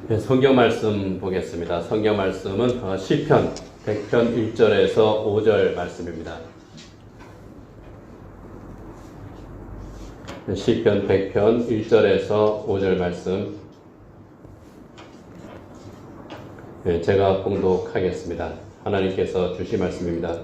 네, 성경 말씀 보겠습니다. 성경 말씀은 시편 100편 1절에서 5절 말씀입니다. 시편 100편 1절에서 5절 말씀, 제가 봉독하겠습니다. 하나님께서 주신 말씀입니다.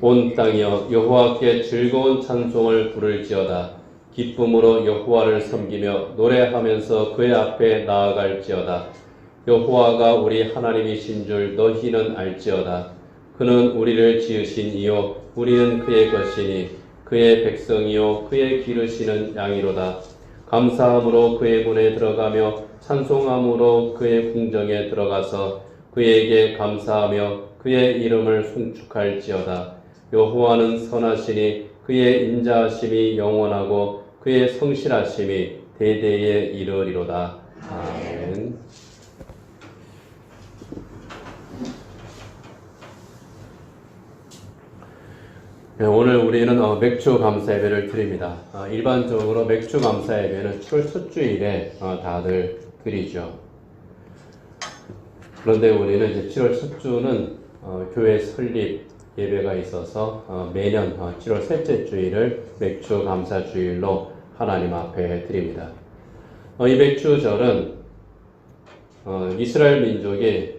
온 땅이여 여호와께 즐거운 찬송을 부를지어다. 기쁨으로 여호와를 섬기며 노래하면서 그의 앞에 나아갈지어다. 여호와가 우리 하나님이신 줄 너희는 알지어다. 그는 우리를 지으신 이요 우리는 그의 것이니 그의 백성이요 그의 기르시는 양이로다. 감사함으로 그의 문에 들어가며 찬송함으로 그의 궁정에 들어가서 그에게 감사하며 그의 이름을 송축할지어다. 여호와는 선하시니 그의 인자하심이 영원하고 그의 성실하심이 대대에 이르리로다. 아멘. 오늘 우리는 맥주 감사 예배를 드립니다. 일반적으로 맥주 감사 예배는 7월 첫 주일에 다들 드리죠. 그런데 우리는 이제 7월 첫 주는 교회 설립 예배가 있어서 매년 7월 셋째 주일을 맥주 감사 주일로 하나님 앞에 드립니다. 이 맥주절은 이스라엘 민족이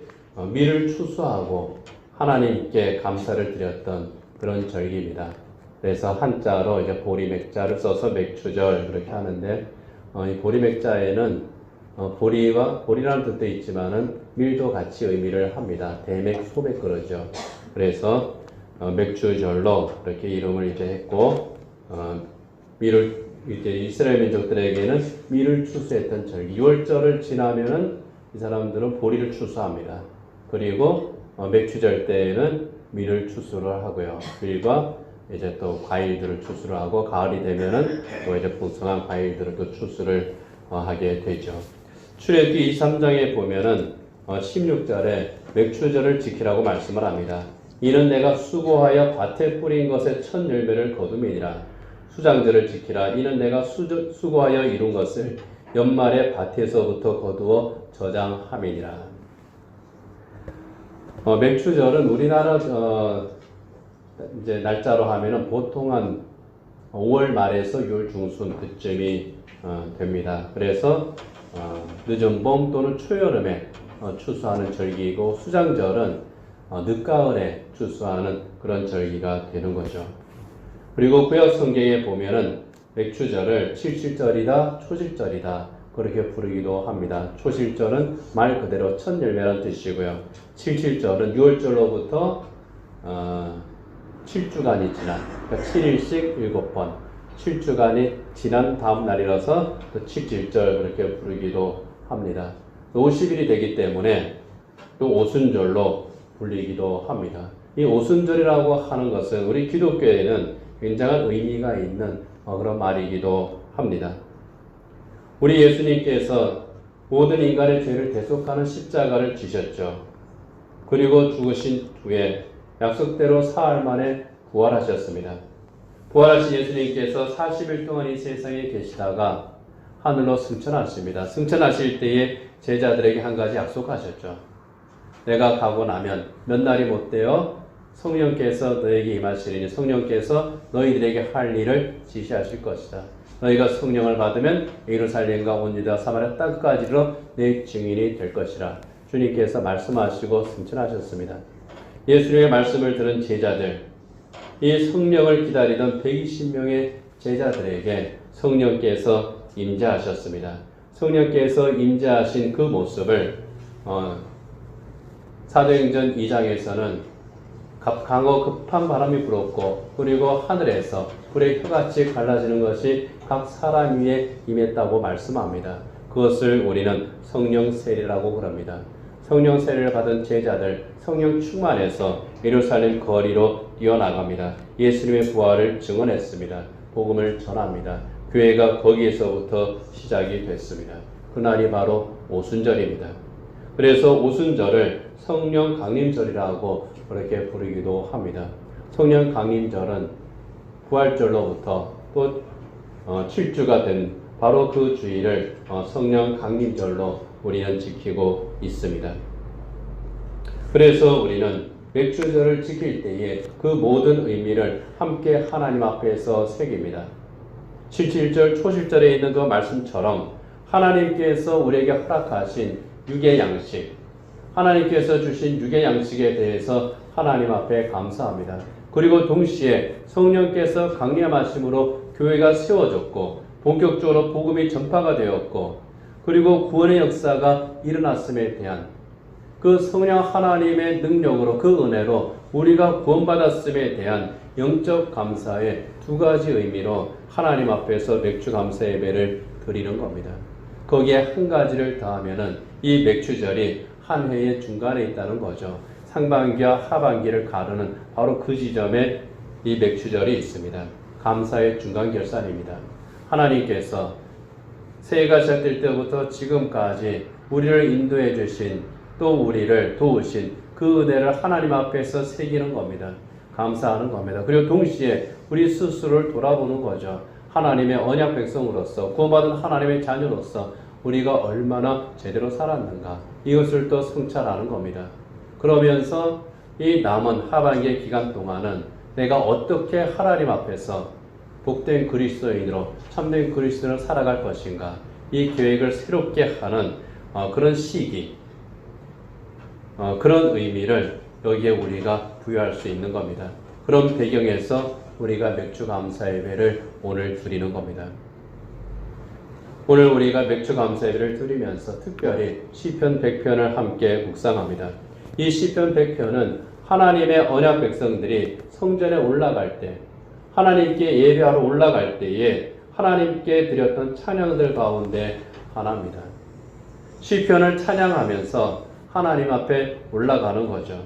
밀을 추수하고 하나님께 감사를 드렸던 그런 절기입니다. 그래서 한자로 이제 보리맥자를 써서 맥주절 그렇게 하는데, 이 보리맥자에는 보리라는 뜻도 있지만은 밀도 같이 의미를 합니다. 대맥, 소맥 그러죠. 그래서 맥주절로 이렇게 이름을 이제 했고, 밀을 이제 이스라엘 민족들에게는 밀을 추수했던 절기. 6월절을 지나면은 이 사람들은 보리를 추수합니다. 그리고 맥주절 때에는 밀을 추수를 하고요. 밀과 이제 또 과일들을 추수를 하고, 가을이 되면은 또 이제 풍성한 과일들을 또 추수를 하게 되죠. 출애굽기 23장에 보면은 16절에 맥주절을 지키라고 말씀을 합니다. 이는 내가 수고하여 밭에 뿌린 것의 첫 열매를 거둠이니라. 수장절을 지키라. 이는 내가 수고하여 이룬 것을 연말에 밭에서부터 거두어 저장함이니라. 맥주절은 우리나라 이제 날짜로 하면은 보통 한 5월 말에서 6월 중순 그쯤이 됩니다. 그래서 늦은 봄 또는 초여름에 추수하는 절기이고, 수장절은 늦가을에 추수하는 그런 절기가 되는 거죠. 그리고 구약 성경에 보면은 맥주절을 칠칠절이다, 초실절이다 그렇게 부르기도 합니다. 초실절은 말 그대로 첫 열매라는 뜻이고요. 칠칠절은 6월절로부터 7주간이 지난, 그러니까 7일씩 7번, 7주간이 지난 다음 날이라서 또 칠칠절 그렇게 부르기도 합니다. 50일이 되기 때문에 또 오순절로 불리기도 합니다. 이 오순절이라고 하는 것은 우리 기독교에는 굉장한 의미가 있는 그런 말이기도 합니다. 우리 예수님께서 모든 인간의 죄를 대속하는 십자가를 지셨죠. 그리고 죽으신 후에 약속대로 사흘 만에 부활하셨습니다. 부활하신 예수님께서 40일 동안 이 세상에 계시다가 하늘로 승천하십니다. 승천하실 때에 제자들에게 한 가지 약속하셨죠. 내가 가고 나면 몇 날이 못 되어 성령께서 너에게 임하시리니 성령께서 너희들에게 할 일을 지시하실 것이다. 너희가 성령을 받으면 예루살렘과 온 유다 사마리아 땅까지로 내 증인이 될 것이라. 주님께서 말씀하시고 승천하셨습니다. 예수님의 말씀을 들은 제자들, 이 성령을 기다리던 120명의 제자들에게 성령께서 임재하셨습니다. 성령께서 임재하신 그 모습을 사도행전 2장에서는 강어 급한 바람이 불었고, 그리고 하늘에서 불의 혀같이 갈라지는 것이 각 사람 위에 임했다고 말씀합니다. 그것을 우리는 성령 세례라고 그럽니다. 성령 세례를 받은 제자들, 성령 충만해서 예루살렘 거리로 뛰어나갑니다. 예수님의 부활을 증언했습니다. 복음을 전합니다. 교회가 거기에서부터 시작이 됐습니다. 그날이 바로 오순절입니다. 그래서 오순절을 성령 강림절이라고 그렇게 부르기도 합니다. 성령 강림절은 부활절로부터 또 7주가 바로 그 주일을 성령 강림절로 우리는 지키고 있습니다. 그래서 우리는 맥주절을 지킬 때에 그 모든 의미를 함께 하나님 앞에서 새깁니다. 77절 초실절에 있는 그 말씀처럼 하나님께서 우리에게 허락하신 육의 양식, 하나님께서 주신 육의 양식에 대해서 하나님 앞에 감사합니다. 그리고 동시에 성령께서 강림하심으로 교회가 세워졌고 본격적으로 복음이 전파가 되었고 그리고 구원의 역사가 일어났음에 대한 그 성령 하나님의 능력으로 그 은혜로 우리가 구원받았음에 대한 영적 감사의 두 가지 의미로 하나님 앞에서 맥주 감사 예배를 드리는 겁니다. 거기에 한 가지를 더하면은 이 맥주절이 한 해의 중간에 있다는 거죠. 상반기와 하반기를 가르는 바로 그 지점에 이 맥주절이 있습니다. 감사의 중간 결산입니다. 하나님께서 새해가 시작될 때부터 지금까지 우리를 인도해 주신 또 우리를 도우신 그 은혜를 하나님 앞에서 새기는 겁니다. 감사하는 겁니다. 그리고 동시에 우리 스스로를 돌아보는 거죠. 하나님의 언약 백성으로서 구원받은 하나님의 자녀로서 우리가 얼마나 제대로 살았는가 이것을 또 성찰하는 겁니다. 그러면서 이 남은 하반기의 기간 동안은 내가 어떻게 하나님 앞에서 복된 그리스도인으로 참된 그리스도인으로 살아갈 것인가 이 계획을 새롭게 하는 그런 시기 그런 의미를 여기에 우리가 부여할 수 있는 겁니다. 그런 배경에서 우리가 맥주 감사 예배를 오늘 드리는 겁니다. 오늘 우리가 맥주 감사 예배를 드리면서 특별히 시편 100편을 함께 묵상합니다. 이 시편 100편은 하나님의 언약 백성들이 성전에 올라갈 때 하나님께 예배하러 올라갈 때에 하나님께 드렸던 찬양들 가운데 하나입니다. 시편을 찬양하면서 하나님 앞에 올라가는 거죠.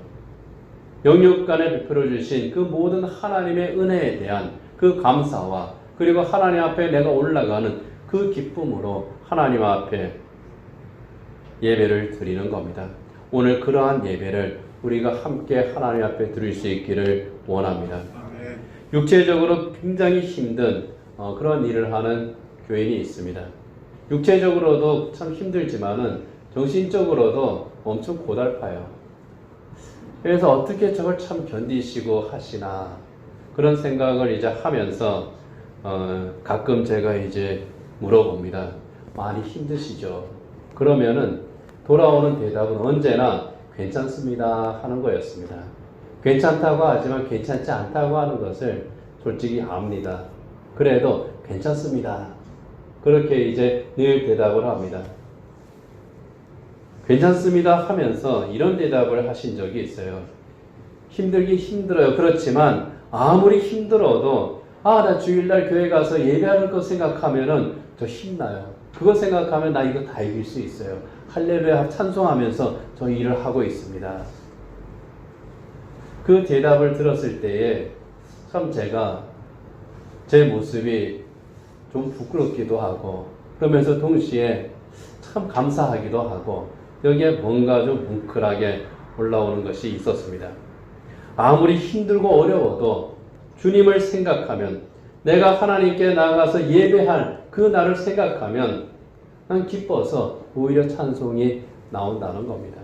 영육간에 베풀어 주신 그 모든 하나님의 은혜에 대한 그 감사와 그리고 하나님 앞에 내가 올라가는 그 기쁨으로 하나님 앞에 예배를 드리는 겁니다. 오늘 그러한 예배를 우리가 함께 하나님 앞에 드릴 수 있기를 원합니다. 육체적으로 굉장히 힘든 그런 일을 하는 교인이 있습니다. 육체적으로도 참 힘들지만은 정신적으로도 엄청 고달파요. 그래서 어떻게 저걸 참 견디시고 하시나 그런 생각을 이제 하면서 가끔 제가 이제 물어봅니다. 많이 힘드시죠? 그러면은 돌아오는 대답은 언제나 괜찮습니다 하는 거였습니다. 괜찮다고 하지만 괜찮지 않다고 하는 것을 솔직히 압니다. 그래도 괜찮습니다. 그렇게 이제 늘 대답을 합니다. 괜찮습니다 하면서 이런 대답을 하신 적이 있어요. 힘들긴 힘들어요. 그렇지만 아무리 힘들어도 나 주일날 교회 가서 예배하는 거 생각하면은 저 힘나요. 그거 생각하면 나 이거 다 이길 수 있어요. 할렐루야 찬송하면서 저 일을 하고 있습니다. 그 대답을 들었을 때에 참 제가 제 모습이 좀 부끄럽기도 하고 그러면서 동시에 참 감사하기도 하고 여기에 뭔가 좀 뭉클하게 올라오는 것이 있었습니다. 아무리 힘들고 어려워도 주님을 생각하면 내가 하나님께 나아가서 예배할 그 날을 생각하면 난 기뻐서 오히려 찬송이 나온다는 겁니다.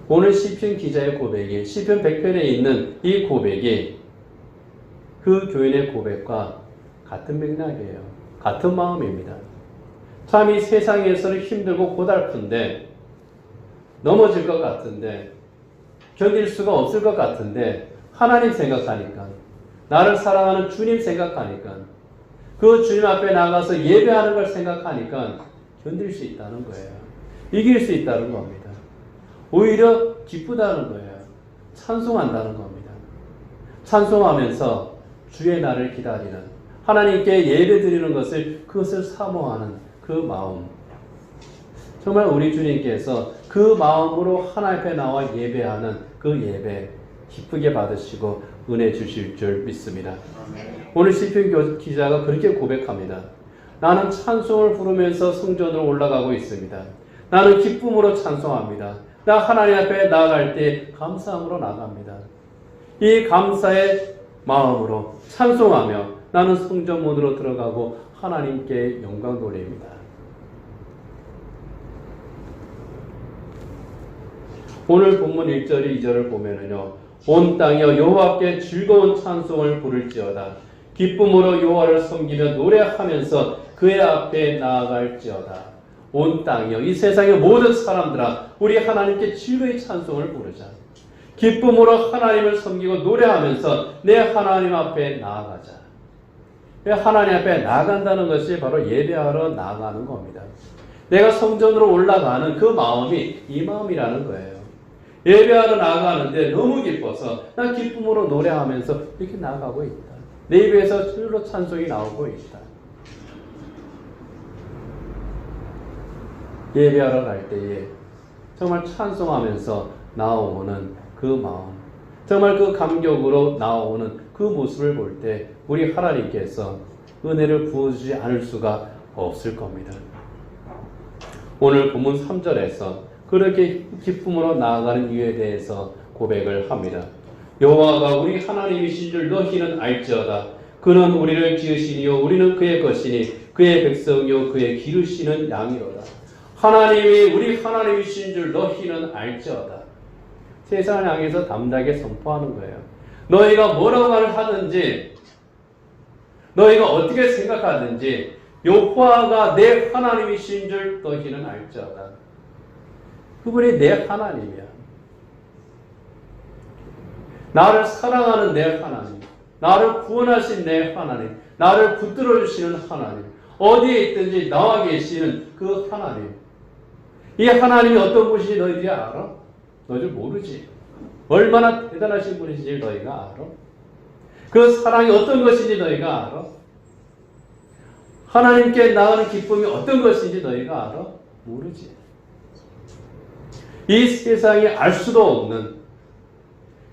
오늘 시편 기자의 고백이 시편 100편에 있는 이 고백이 그 교인의 고백과 같은 맥락이에요. 같은 마음입니다. 참 이 세상에서는 힘들고 고달픈데 넘어질 것 같은데 견딜 수가 없을 것 같은데 하나님 생각하니까 나를 사랑하는 주님 생각하니까 그 주님 앞에 나가서 예배하는 걸 생각하니까 견딜 수 있다는 거예요. 이길 수 있다는 겁니다. 오히려 기쁘다는 거예요. 찬송한다는 겁니다. 찬송하면서 주의 날을 기다리는 하나님께 예배 드리는 것을 그것을 사모하는 그 마음. 정말 우리 주님께서 그 마음으로 하나님 앞에 나와 예배하는 그 예배 기쁘게 받으시고 은혜 주실 줄 믿습니다. 오늘 시편 기자가 그렇게 고백합니다. 나는 찬송을 부르면서 성전으로 올라가고 있습니다. 나는 기쁨으로 찬송합니다. 나 하나님 앞에 나아갈 때 감사함으로 나갑니다. 이 감사의 마음으로 찬송하며 나는 성전문으로 들어가고 하나님께 영광 돌립니다. 오늘 본문 1절 2절을 보면은요, 온 땅이여 여호와께 즐거운 찬송을 부를지어다. 기쁨으로 여호와를 섬기며 노래하면서 그의 앞에 나아갈지어다. 온 땅이여, 이 세상의 모든 사람들아, 우리 하나님께 즐거이 찬송을 부르자. 기쁨으로 하나님을 섬기고 노래하면서 내 하나님 앞에 나아가자. 하나님 앞에 나아간다는 것이 바로 예배하러 나아가는 겁니다. 내가 성전으로 올라가는 그 마음이 이 마음이라는 거예요. 예배하러 나아가는데 너무 기뻐서 난 기쁨으로 노래하면서 이렇게 나아가고 있다. 내 입에서 절로 찬송이 나오고 있다. 예배하러 갈 때에 정말 찬송하면서 나오는 그 마음, 정말 그 감격으로 나오는 그 모습을 볼 때 우리 하나님께서 은혜를 부어주지 않을 수가 없을 겁니다. 오늘 본문 3절에서 그렇게 기쁨으로 나아가는 이유에 대해서 고백을 합니다. 여호와가 우리 하나님이신 줄 너희는 알지어다. 그는 우리를 지으시니요 우리는 그의 것이니 그의 백성이요 그의 기르시는 양이로다. 하나님이 우리 하나님이신 줄 너희는 알지어다. 세상을 향해서 담대하게 선포하는 거예요. 너희가 뭐라고 말을 하든지, 너희가 어떻게 생각하든지 여호와가 내 하나님이신 줄 너희는 알지어다. 그분이 내 하나님이야. 나를 사랑하는 내 하나님, 나를 구원하신 내 하나님, 나를 붙들어 주시는 하나님, 어디에 있든지 나와 계시는 그 하나님. 이 하나님이 어떤 분인지 너희들이 알아? 너희들 모르지. 얼마나 대단하신 분이신지 너희가 알아? 그 사랑이 어떤 것인지 너희가 알아? 하나님께 나가는 기쁨이 어떤 것인지 너희가 알아? 모르지. 이 세상이 알 수도 없는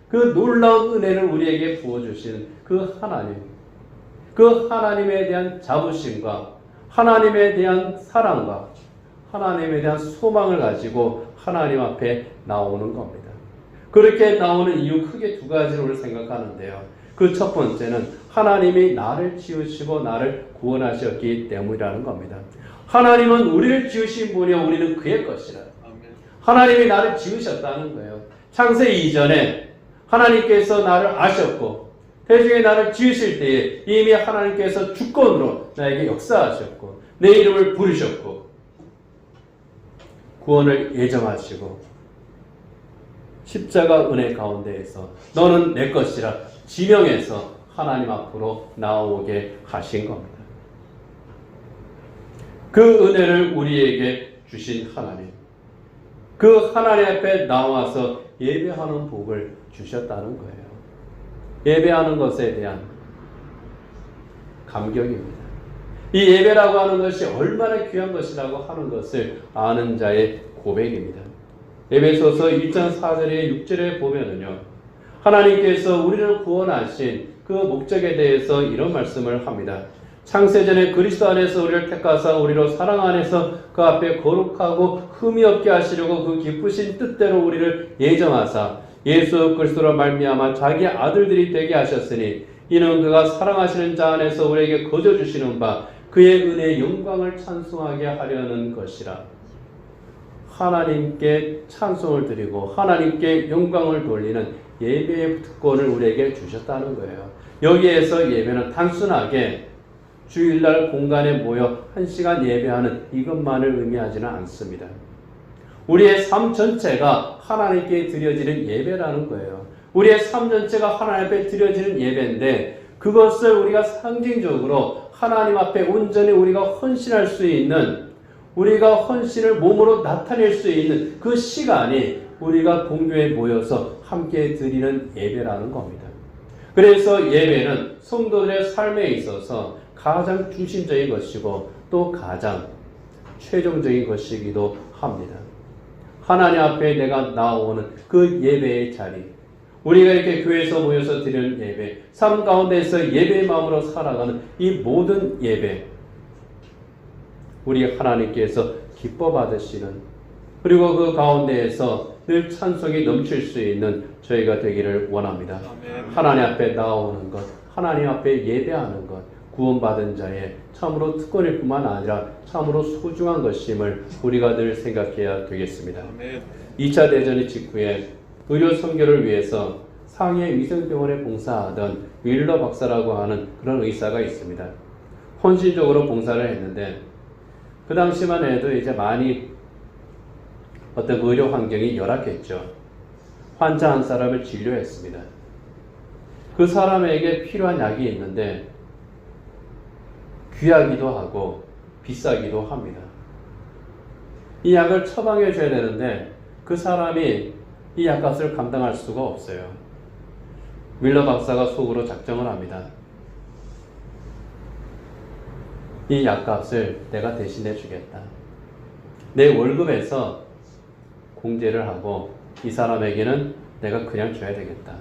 그 놀라운 은혜를 우리에게 부어주시는 그 하나님, 그 하나님에 대한 자부심과 하나님에 대한 사랑과 하나님에 대한 소망을 가지고 하나님 앞에 나오는 겁니다. 그렇게 나오는 이유 크게 두 가지로 생각하는데요. 그 첫 번째는 하나님이 나를 지으시고 나를 구원하셨기 때문이라는 겁니다. 하나님은 우리를 지으신 분이요 우리는 그의 것이라. 하나님이 나를 지으셨다는 거예요. 창세 이전에 하나님께서 나를 아셨고 태중에 나를 지으실 때에 이미 하나님께서 주권으로 나에게 역사하셨고 내 이름을 부르셨고 구원을 예정하시고 십자가 은혜 가운데에서 너는 내 것이라 지명해서 하나님 앞으로 나오게 하신 겁니다. 그 은혜를 우리에게 주신 하나님, 그 하나님 앞에 나와서 예배하는 복을 주셨다는 거예요. 예배하는 것에 대한 감격입니다. 이 예배라고 하는 것이 얼마나 귀한 것이라고 하는 것을 아는 자의 고백입니다. 에베소서 1장 4절에 6절에 보면은요, 하나님께서 우리를 구원하신 그 목적에 대해서 이런 말씀을 합니다. 창세전에 그리스도 안에서 우리를 택하사 우리로 사랑 안에서 그 앞에 거룩하고 흠이 없게 하시려고 그 기쁘신 뜻대로 우리를 예정하사 예수 그리스도로 말미암아 자기 아들들이 되게 하셨으니 이는 그가 사랑하시는 자 안에서 우리에게 거저 주시는 바 그의 은혜의 영광을 찬송하게 하려는 것이라. 하나님께 찬송을 드리고 하나님께 영광을 돌리는 예배의 특권을 우리에게 주셨다는 거예요. 여기에서 예배는 단순하게 주일날 공간에 모여 1시간 예배하는 이것만을 의미하지는 않습니다. 우리의 삶 전체가 하나님께 드려지는 예배라는 거예요. 우리의 삶 전체가 하나님 앞에 드려지는 예배인데 그것을 우리가 상징적으로 하나님 앞에 온전히 우리가 헌신할 수 있는, 우리가 헌신을 몸으로 나타낼 수 있는 그 시간이 우리가 공교에 모여서 함께 드리는 예배라는 겁니다. 그래서 예배는 성도들의 삶에 있어서 가장 중심적인 것이고 또 가장 최종적인 것이기도 합니다. 하나님 앞에 내가 나오는 그 예배의 자리, 우리가 이렇게 교회에서 모여서 드리는 예배, 삶 가운데서 예배의 마음으로 살아가는 이 모든 예배, 우리 하나님께서 기뻐 받으시는, 그리고 그 가운데에서 늘 찬송이 넘칠 수 있는 저희가 되기를 원합니다. 아멘. 하나님 앞에 나오는 것, 하나님 앞에 예배하는 것, 구원받은 자의 참으로 특권일 뿐만 아니라 참으로 소중한 것임을 우리가 늘 생각해야 되겠습니다. 2차 대전 직후에 의료 선교를 위해서 상해 위생병원에 봉사하던 윌러 박사라고 하는 그런 의사가 있습니다. 헌신적으로 봉사를 했는데 그 당시만 해도 이제 많이 어떤 의료 환경이 열악했죠. 환자 한 사람을 진료했습니다. 그 사람에게 필요한 약이 있는데 귀하기도 하고 비싸기도 합니다. 이 약을 처방해 줘야 되는데 그 사람이 이 약값을 감당할 수가 없어요. 윌러 박사가 속으로 작정을 합니다. 이 약값을 내가 대신해 주겠다. 내 월급에서 공제를 하고 이 사람에게는 내가 그냥 줘야 되겠다.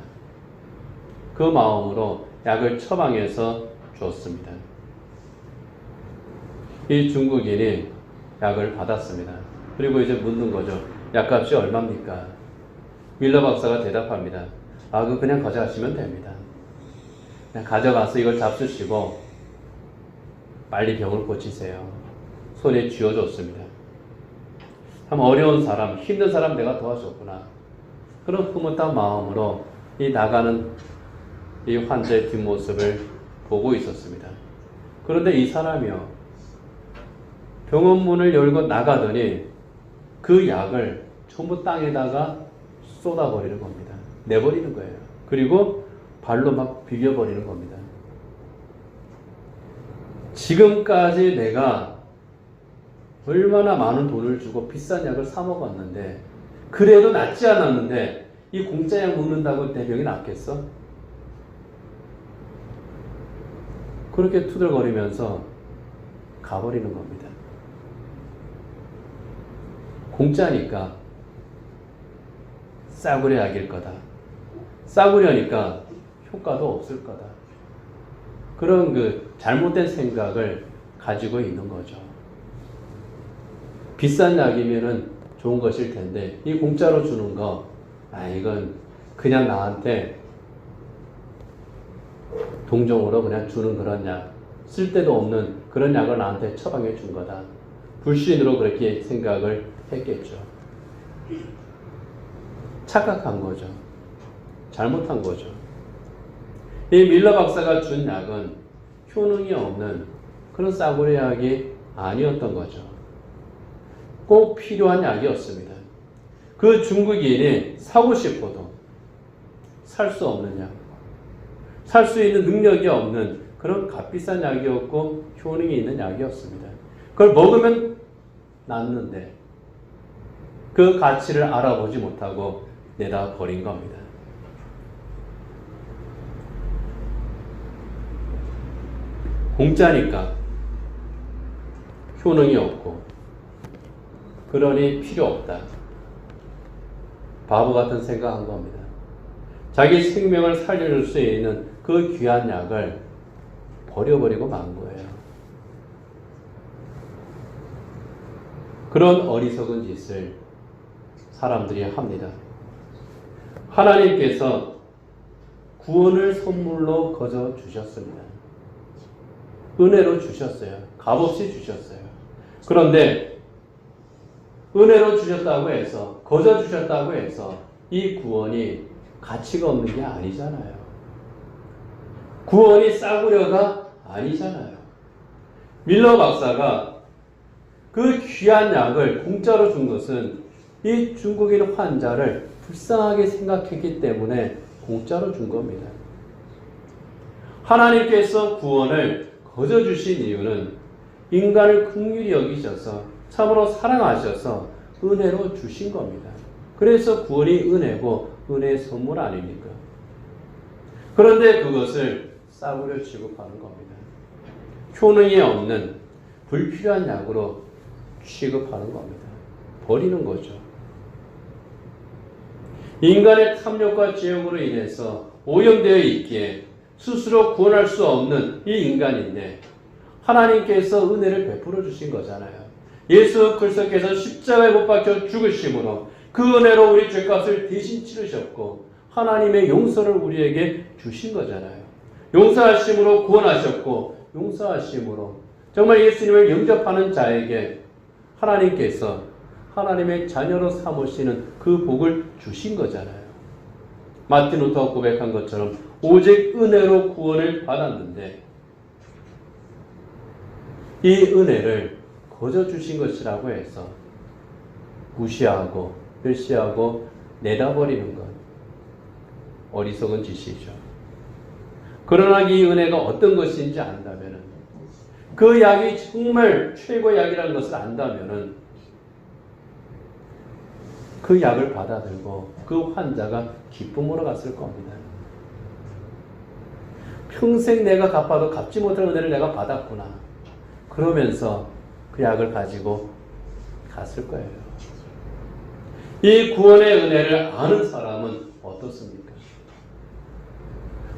그 마음으로 약을 처방해서 주었습니다. 이 중국인이 약을 받았습니다. 그리고 이제 묻는 거죠. 약값이 얼마입니까? 윌러 박사가 대답합니다. 그냥 가져가시면 됩니다. 그냥 가져가서 이걸 잡수시고 빨리 병을 고치세요. 손에 쥐어줬습니다. 참 어려운 사람, 힘든 사람 내가 도와줬구나. 그런 흐뭇한 마음으로 이 나가는 이 환자의 뒷모습을 보고 있었습니다. 그런데 이 사람이요. 병원 문을 열고 나가더니 그 약을 전부 땅에다가 쏟아버리는 겁니다. 내버리는 거예요. 그리고 발로 막 비벼버리는 겁니다. 지금까지 내가 얼마나 많은 돈을 주고 비싼 약을 사 먹었는데 그래도 낫지 않았는데 이 공짜 약 먹는다고 내 병이 낫겠어? 그렇게 투덜거리면서 가버리는 겁니다. 공짜니까 싸구려 약일 거다. 싸구려니까 효과도 없을 거다. 그런 그 잘못된 생각을 가지고 있는 거죠. 비싼 약이면은 좋은 것일 텐데 이 공짜로 주는 거, 이건 그냥 나한테 동정으로 그냥 주는 그런 약, 쓸데도 없는 그런 약을 나한테 처방해 준 거다. 불신으로 그렇게 생각을 했겠죠. 착각한 거죠. 잘못한 거죠. 이 밀러 박사가 준 약은 효능이 없는 그런 싸구려 약이 아니었던 거죠. 꼭 필요한 약이었습니다. 그 중국인이 사고 싶어도 살 수 없는 약, 살 수 있는 능력이 없는 그런 값비싼 약이었고 효능이 있는 약이었습니다. 그걸 먹으면 낫는데 그 가치를 알아보지 못하고 내다 버린 겁니다. 공짜니까 효능이 없고 그러니 필요 없다. 바보 같은 생각한 겁니다. 자기 생명을 살려줄 수 있는 그 귀한 약을 버려버리고 만 거예요. 그런 어리석은 짓을 사람들이 합니다. 하나님께서 구원을 선물로 거저 주셨습니다. 은혜로 주셨어요. 값없이 주셨어요. 그런데 은혜로 주셨다고 해서, 거저 주셨다고 해서 이 구원이 가치가 없는 게 아니잖아요. 구원이 싸구려가 아니잖아요. 밀러 박사가 그 귀한 약을 공짜로 준 것은 이 중국인 환자를 불쌍하게 생각했기 때문에 공짜로 준 겁니다. 하나님께서 구원을 거저 주신 이유는 인간을 긍휼히 여기셔서 참으로 사랑하셔서 은혜로 주신 겁니다. 그래서 구원이 은혜고 은혜의 선물 아닙니까? 그런데 그것을 싸구려 취급하는 겁니다. 효능이 없는 불필요한 약으로 취급하는 겁니다. 버리는 거죠. 인간의 탐욕과 죄악으로 인해서 오염되어 있기에 스스로 구원할 수 없는 이 인간인데 하나님께서 은혜를 베풀어 주신 거잖아요. 예수 그리스도께서 십자가에 못 박혀 죽으심으로 그 은혜로 우리 죄값을 대신 치르셨고 하나님의 용서를 우리에게 주신 거잖아요. 용서하심으로 구원하셨고 용서하심으로 정말 예수님을 영접하는 자에게 하나님께서 하나님의 자녀로 삼으시는 그 복을 주신 거잖아요. 마틴 루터가 고백한 것처럼 오직 은혜로 구원을 받았는데 이 은혜를 거저 주신 것이라고 해서 무시하고 멸시하고 내다버리는 것 어리석은 짓이죠. 그러나 이 은혜가 어떤 것인지 안다면 그 약이 정말 최고의 약이라는 것을 안다면 그 약을 받아들고 그 환자가 기쁨으로 갔을 겁니다. 평생 내가 갚아도 갚지 못할 은혜를 내가 받았구나. 그러면서 그 약을 가지고 갔을 거예요. 이 구원의 은혜를 아는 사람은 어떻습니까?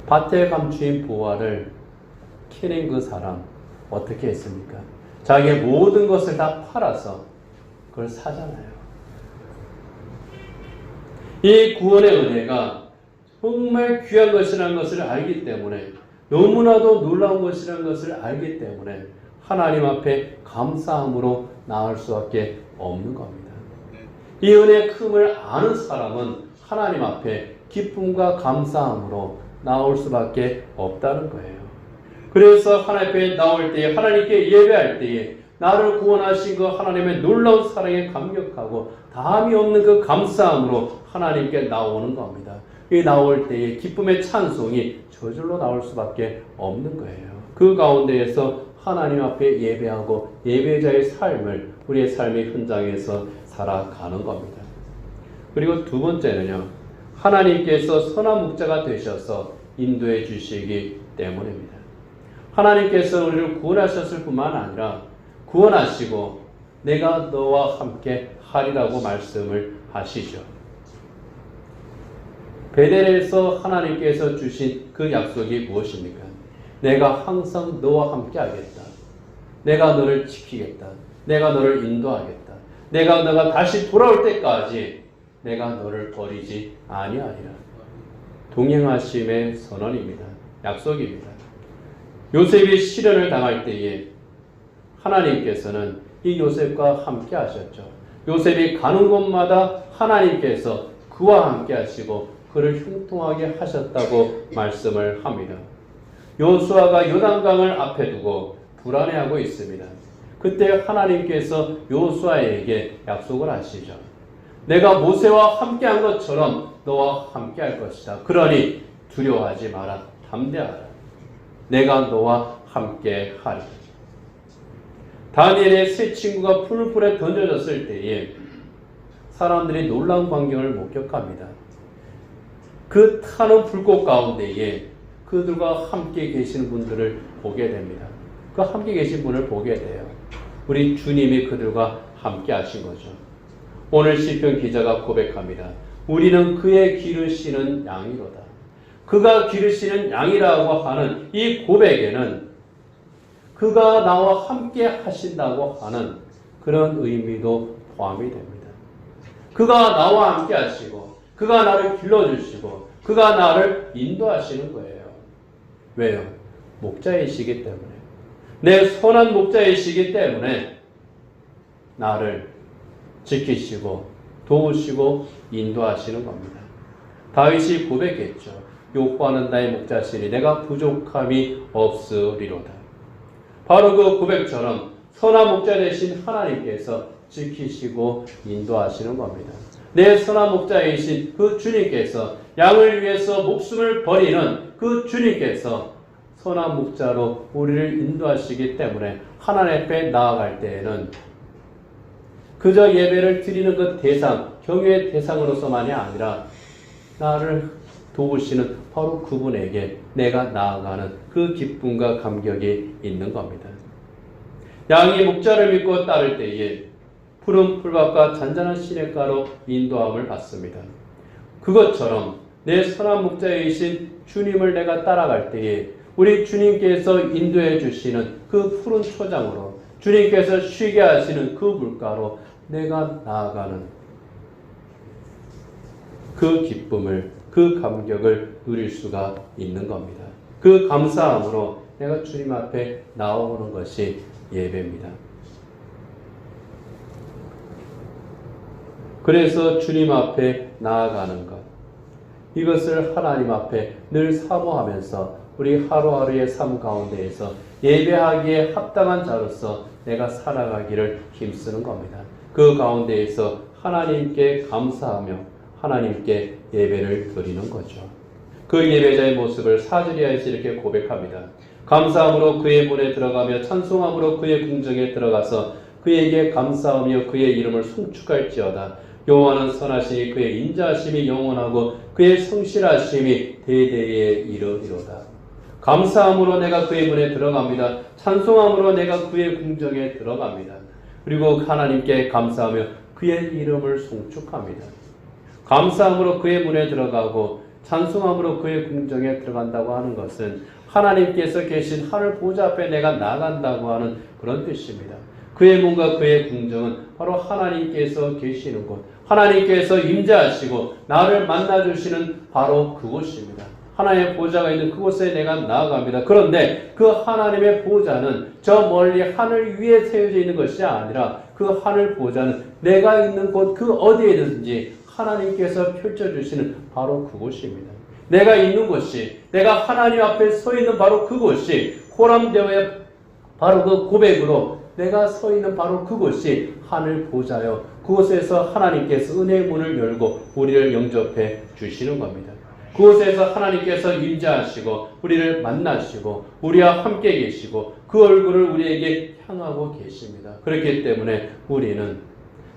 밭에 감추인 보화를 캐낸 그 사람 어떻게 했습니까? 자기의 모든 것을 다 팔아서 그걸 사잖아요. 이 구원의 은혜가 정말 귀한 것이라는 것을 알기 때문에 너무나도 놀라운 것이라는 것을 알기 때문에 하나님 앞에 감사함으로 나올 수밖에 없는 겁니다. 이 은혜의 큼을 아는 사람은 하나님 앞에 기쁨과 감사함으로 나올 수밖에 없다는 거예요. 그래서 하나님 앞에 나올 때에 하나님께 예배할 때에 나를 구원하신 그 하나님의 놀라운 사랑에 감격하고 다함이 없는 그 감사함으로 하나님께 나오는 겁니다. 이 나올 때에 기쁨의 찬송이 저절로 나올 수밖에 없는 거예요. 그 가운데에서 하나님 앞에 예배하고 예배자의 삶을 우리의 삶의 현장에서 살아가는 겁니다. 그리고 두 번째는요. 하나님께서 선한 목자가 되셔서 인도해 주시기 때문입니다. 하나님께서 우리를 구원하셨을 뿐만 아니라 구원하시고 내가 너와 함께 하리라고 말씀을 하시죠. 베델에서 하나님께서 주신 그 약속이 무엇입니까? 내가 항상 너와 함께 하겠다. 내가 너를 지키겠다. 내가 너를 인도하겠다. 내가 너가 다시 돌아올 때까지 내가 너를 버리지 아니하리라. 동행하심의 선언입니다. 약속입니다. 요셉이 시련을 당할 때에 하나님께서는 이 요셉과 함께 하셨죠. 요셉이 가는 곳마다 하나님께서 그와 함께 하시고 그를 형통하게 하셨다고 말씀을 합니다. 요수아가 요단강을 앞에 두고 불안해하고 있습니다. 그때 하나님께서 요수아에게 약속을 하시죠. 내가 모세와 함께한 것처럼 너와 함께할 것이다. 그러니 두려워하지 마라. 담대하라. 내가 너와 함께하리. 다니엘의 세 친구가 풀불에 던져졌을 때에 사람들이 놀라운 광경을 목격합니다. 그 타는 불꽃 가운데에 그들과 함께 계시는 분들을 보게 됩니다. 그 함께 계신 분을 보게 돼요. 우리 주님이 그들과 함께 하신 거죠. 오늘 시편 기자가 고백합니다. 우리는 그의 기르시는 양이로다. 그가 기르시는 양이라고 하는 이 고백에는 그가 나와 함께 하신다고 하는 그런 의미도 포함이 됩니다. 그가 나와 함께 하시고 그가 나를 길러주시고 그가 나를 인도하시는 거예요. 왜요? 목자이시기 때문에. 내 선한 목자이시기 때문에 나를 지키시고 도우시고 인도하시는 겁니다. 다윗이 고백했죠. 여호와는 나의 목자시니 내가 부족함이 없으리로다. 바로 그 고백처럼 선한 목자 되신 하나님께서 지키시고 인도하시는 겁니다. 내 선한 목자이신 그 주님께서 양을 위해서 목숨을 버리는 그 주님께서 선한 목자로 우리를 인도하시기 때문에 하나님 앞에 나아갈 때에는 그저 예배를 드리는 그 대상, 경외의 대상으로서만이 아니라 나를 도우시는 바로 그분에게 내가 나아가는 그 기쁨과 감격이 있는 겁니다. 양이 목자를 믿고 따를 때에 푸른 풀밭과 잔잔한 시냇가로 인도함을 받습니다. 그것처럼 내 선한 목자이신 주님을 내가 따라갈 때에 우리 주님께서 인도해 주시는 그 푸른 초장으로 주님께서 쉬게 하시는 그 물가로 내가 나아가는 그 기쁨을 그 감격을 누릴 수가 있는 겁니다. 그 감사함으로 내가 주님 앞에 나오는 것이 예배입니다. 그래서 주님 앞에 나아가는 것, 이것을 하나님 앞에 늘 사모하면서 우리 하루하루의 삶 가운데에서 예배하기에 합당한 자로서 내가 살아가기를 힘쓰는 겁니다. 그 가운데에서 하나님께 감사하며 하나님께 예배를 드리는 거죠. 그 예배자의 모습을 사드리아에서 이렇게 고백합니다. 감사함으로 그의 문에 들어가며 찬송함으로 그의 궁정에 들어가서 그에게 감사하며 그의 이름을 송축할지어다. 여호와는 선하시니 그의 인자하심이 영원하고 그의 성실하심이 대대에 이르리로다. 감사함으로 내가 그의 문에 들어갑니다. 찬송함으로 내가 그의 궁정에 들어갑니다. 그리고 하나님께 감사하며 그의 이름을 송축합니다. 감사함으로 그의 문에 들어가고 찬송함으로 그의 궁정에 들어간다고 하는 것은 하나님께서 계신 하늘 보좌 앞에 내가 나간다고 하는 그런 뜻입니다. 그의 문과 그의 궁정은 바로 하나님께서 계시는 곳, 하나님께서 임재하시고 나를 만나주시는 바로 그곳입니다. 하나님의 보좌가 있는 그곳에 내가 나아갑니다. 그런데 그 하나님의 보좌는 저 멀리 하늘 위에 세워져 있는 것이 아니라 그 하늘 보좌는 내가 있는 곳 그 어디에든지 하나님께서 펼쳐주시는 바로 그곳입니다. 내가 있는 곳이, 내가 하나님 앞에 서 있는 바로 그곳이 호람대오의 바로 그 고백으로 내가 서 있는 바로 그곳이 하늘 보좌요. 그곳에서 하나님께서 은혜의 문을 열고 우리를 영접해 주시는 겁니다. 그곳에서 하나님께서 임재하시고 우리를 만나시고 우리와 함께 계시고 그 얼굴을 우리에게 향하고 계십니다. 그렇기 때문에 우리는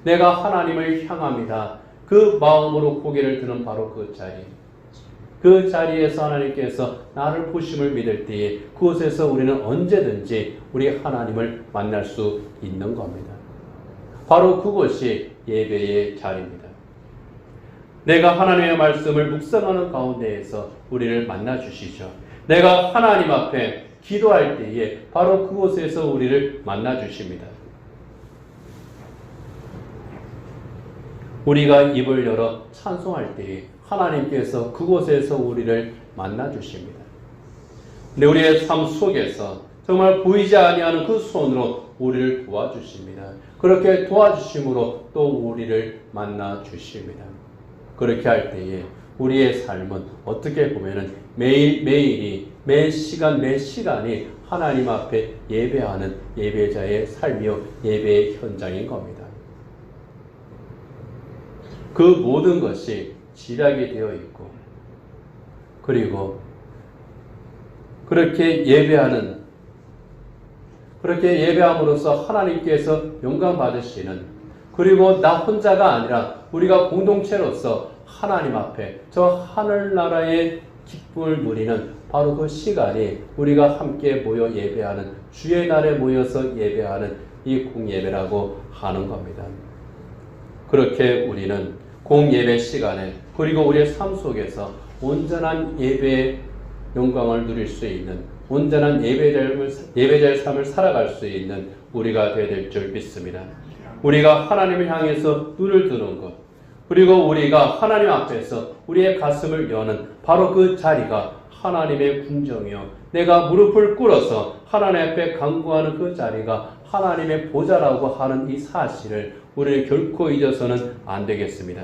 내가 하나님을 향합니다. 그 마음으로 고개를 드는 바로 그 자리, 그 자리에서 하나님께서 나를 보심을 믿을 때에 그곳에서 우리는 언제든지 우리 하나님을 만날 수 있는 겁니다. 바로 그곳이 예배의 자리입니다. 내가 하나님의 말씀을 묵상하는 가운데에서 우리를 만나 주시죠. 내가 하나님 앞에 기도할 때에 바로 그곳에서 우리를 만나 주십니다. 우리가 입을 열어 찬송할 때에 하나님께서 그곳에서 우리를 만나 주십니다. 근데 우리의 삶 속에서 정말 보이지 아니하는 그 손으로 우리를 도와주십니다. 그렇게 도와주심으로 또 우리를 만나 주십니다. 그렇게 할 때에 우리의 삶은 어떻게 보면은 매일매일이 매 시간이 하나님 앞에 예배하는 예배자의 삶이요 예배의 현장인 겁니다. 그 모든 것이 지략이 되어 있고 그리고 그렇게 예배함으로써 하나님께서 영광 받으시는, 그리고 나 혼자가 아니라 우리가 공동체로서 하나님 앞에 저 하늘나라의 기쁨을 누리는 바로 그 시간이 우리가 함께 모여 예배하는 주의 날에 모여서 예배하는 이 공예배라고 하는 겁니다. 그렇게 우리는 공예배 시간에 그리고 우리의 삶 속에서 온전한 예배의 영광을 누릴 수 있는 온전한 예배자의 삶을 살아갈 수 있는 우리가 되어야 될 줄 믿습니다. 우리가 하나님을 향해서 눈을 뜨는 것, 그리고 우리가 하나님 앞에서 우리의 가슴을 여는 바로 그 자리가 하나님의 궁정이요, 내가 무릎을 꿇어서 하나님 앞에 간구하는 그 자리가 하나님의 보좌라고 하는 이 사실을 우리는 결코 잊어서는 안 되겠습니다.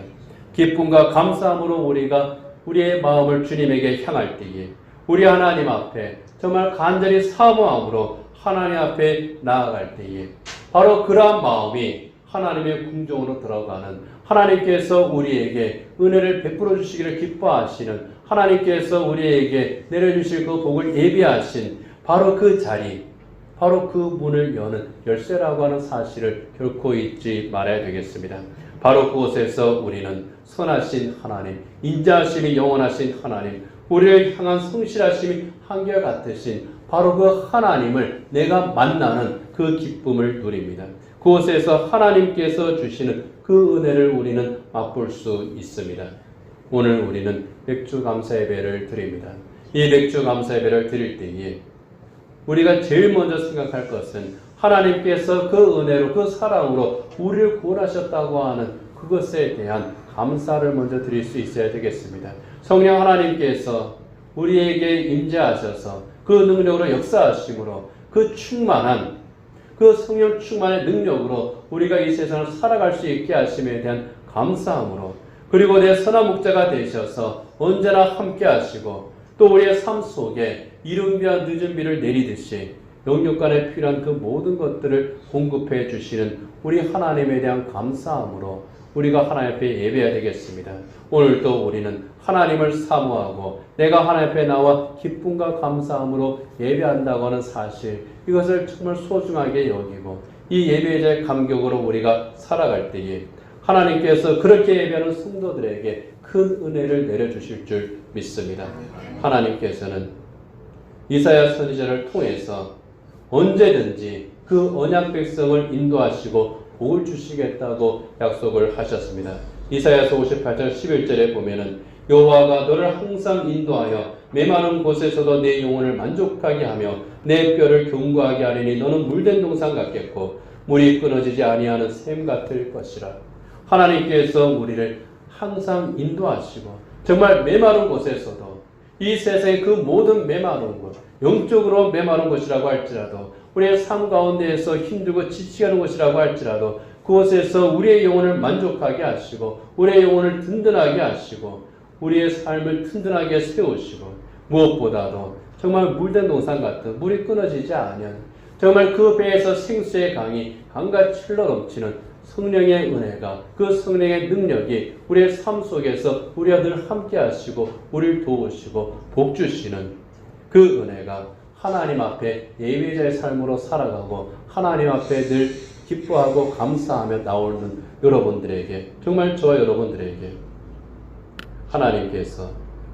기쁨과 감사함으로 우리가 우리의 마음을 주님에게 향할 때에 우리 하나님 앞에 정말 간절히 사모함으로 하나님 앞에 나아갈 때에 바로 그러한 마음이 하나님의 궁정으로 들어가는, 하나님께서 우리에게 은혜를 베풀어 주시기를 기뻐하시는, 하나님께서 우리에게 내려주실 그 복을 예비하신 바로 그 자리, 바로 그 문을 여는 열쇠라고 하는 사실을 결코 잊지 말아야 되겠습니다. 바로 그곳에서 우리는 선하신 하나님, 인자하심이 영원하신 하나님, 우리를 향한 성실하심이 한결같으신 바로 그 하나님을 내가 만나는 그 기쁨을 누립니다. 그곳에서 하나님께서 주시는 그 은혜를 우리는 맛볼 수 있습니다. 오늘 우리는 맥주 감사 예배를 드립니다. 이 맥주 감사 예배를 드릴 때에 우리가 제일 먼저 생각할 것은 하나님께서 그 은혜로 그 사랑으로 우리를 구원하셨다고 하는 그것에 대한 감사를 먼저 드릴 수 있어야 되겠습니다. 성령 하나님께서 우리에게 임재하셔서 그 능력으로 역사하심으로 그 충만한 그 성령 충만의 능력으로 우리가 이 세상을 살아갈 수 있게 하심에 대한 감사함으로 그리고 내 선한 목자가 되셔서 언제나 함께 하시고 또 우리의 삶 속에 이른 비와 늦은 비를 내리듯이 영육간에 필요한 그 모든 것들을 공급해 주시는 우리 하나님에 대한 감사함으로 우리가 하나님 앞에 예배해야 되겠습니다. 오늘도 우리는 하나님을 사모하고 내가 하나님 앞에 나와 기쁨과 감사함으로 예배한다고 하는 사실, 이것을 정말 소중하게 여기고 이 예배의 자의 감격으로 우리가 살아갈 때에 하나님께서 그렇게 예배하는 성도들에게 큰 은혜를 내려주실 줄 믿습니다. 하나님께서는 이사야 선지자를 통해서 언제든지 그 언약 백성을 인도하시고 복을 주시겠다고 약속을 하셨습니다. 이사야서 58장 11절에 보면은 여호와가 너를 항상 인도하여 메마른 곳에서도 내 영혼을 만족하게 하며 내 뼈를 견고하게 하리니 너는 물된 동산 같겠고 물이 끊어지지 아니하는 샘 같을 것이라. 하나님께서 우리를 항상 인도하시고 정말 메마른 곳에서도 이 세상의 그 모든 메마른 곳, 영적으로 메마른 것이라고 할지라도 우리의 삶 가운데에서 힘들고 지치게 하는 것이라고 할지라도 그곳에서 우리의 영혼을 만족하게 하시고 우리의 영혼을 든든하게 하시고 우리의 삶을 든든하게 세우시고 무엇보다도 정말 물된 동산 같은 물이 끊어지지 않은 정말 그 배에서 생수의 강이 강같이 흘러넘치는 성령의 은혜가 그 성령의 능력이 우리의 삶 속에서 우리와 늘 함께 하시고 우리를 도우시고 복 주시는 그 은혜가 하나님 앞에 예배자의 삶으로 살아가고 하나님 앞에 늘 기뻐하고 감사하며 나오는 여러분들에게 정말 저와 여러분들에게 하나님께서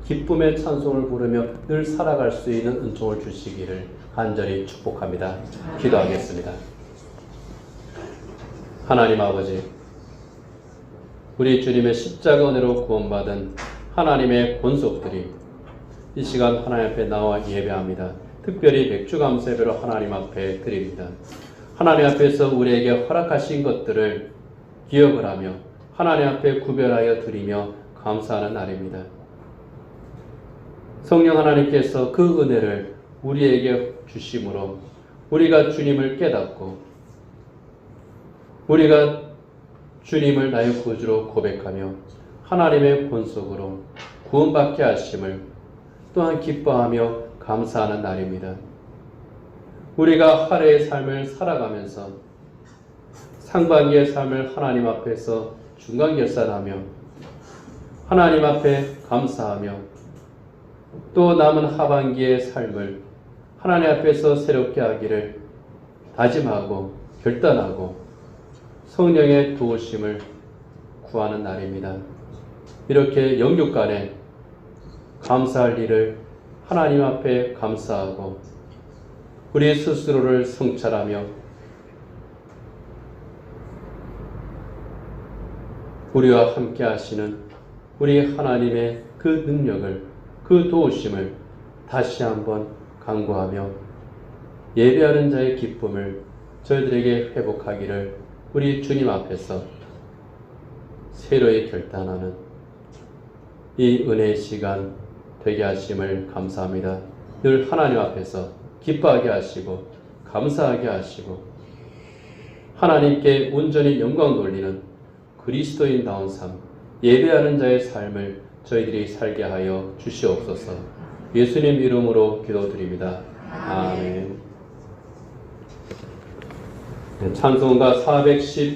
기쁨의 찬송을 부르며 늘 살아갈 수 있는 은총을 주시기를 간절히 축복합니다. 기도하겠습니다. 하나님 아버지, 우리 주님의 십자가 은혜로 구원받은 하나님의 권속들이 이 시간 하나님 앞에 나와 예배합니다. 특별히 맥주감사 예배로 하나님 앞에 드립니다. 하나님 앞에서 우리에게 허락하신 것들을 기억을 하며 하나님 앞에 구별하여 드리며 감사하는 날입니다. 성령 하나님께서 그 은혜를 우리에게 주심으로 우리가 주님을 깨닫고 우리가 주님을 나의 구주로 고백하며 하나님의 권속으로 구원받게 하심을 또한 기뻐하며 감사하는 날입니다. 우리가 하루의 삶을 살아가면서 상반기의 삶을 하나님 앞에서 중간결산하며 하나님 앞에 감사하며 또 남은 하반기의 삶을 하나님 앞에서 새롭게 하기를 다짐하고 결단하고 성령의 도우심을 구하는 날입니다. 이렇게 영육간에 감사할 일을 하나님 앞에 감사하고 우리 스스로를 성찰하며 우리와 함께 하시는 우리 하나님의 그 능력을, 그 도우심을 다시 한번 간구하며 예배하는 자의 기쁨을 저희들에게 회복하기를 우리 주님 앞에서 새로이 결단하는 이 은혜의 시간 되게 하심을 감사합니다. 늘 하나님 앞에서 기뻐하게 하시고 감사하게 하시고 하나님께 온전히 영광 돌리는 그리스도인다운 삶, 예배하는 자의 삶을 저희들이 살게 하여 주시옵소서. 예수님 이름으로 기도드립니다. 아멘. 찬송가 410